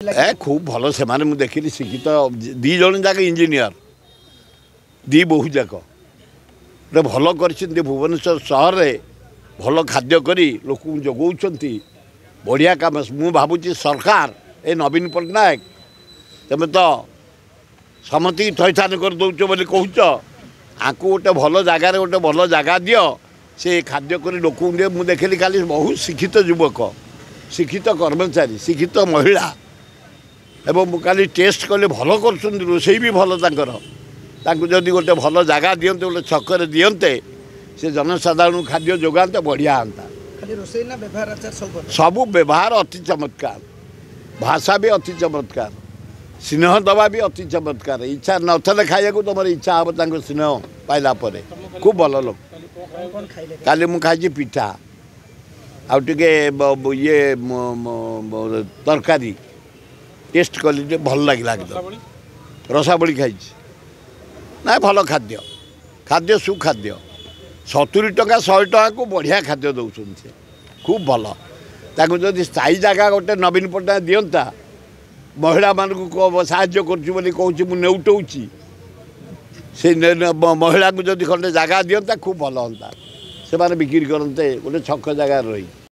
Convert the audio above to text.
ए खूब भल से माने मुझे देखिली शिक्षित दी जन जाक इंजीनियर दी बहु जाक भल कर भुवनेश्वर सहर में भल खाद्य करी लोक जगौंट बढ़िया कम मु भावुँ सरकार ए नवीन पट्टनायक तुम तो समति थैथान कर दौच बोली कहूच आकु गोटे भल जगार गोटे भल जगह दियो से खाद्य कर लोक मुझे देखिली खाली बहुत शिक्षित युवक शिक्षित कर्मचारी शिक्षित महिला एवं काली टेस्ट कले भल कर रोसई भी भल जदि गोटे भल जगह दिंते गोटे छक दिंते से जनसाधारण खाद्य जोगाते बढ़िया हाँ सब व्यवहार अति चमत्कार भाषा भी अति चमत्कार स्नेह दवा भी अति चमत्कार इच्छा नथले खाया तुम इच्छा हम स्नेह पाइला खूब भल लोक काली मु खाई पिठा आउे ये तरकारी टेस्ट कली भल लगे रसाबली खाई ना भल खाद्य खाद्य सुखाद्य 70 टका 100 टका को बढ़िया खाद्य दौरान से खूब भल ताकू जदि स्थायी जगह गोटे नवीन पट्टनायक दिंता महिला मानक साहाय्य करुँच से महिला को जदि खंडे जगह दिंता खूब भल हाँ से बिक्री करते गोटे छक जगह रही।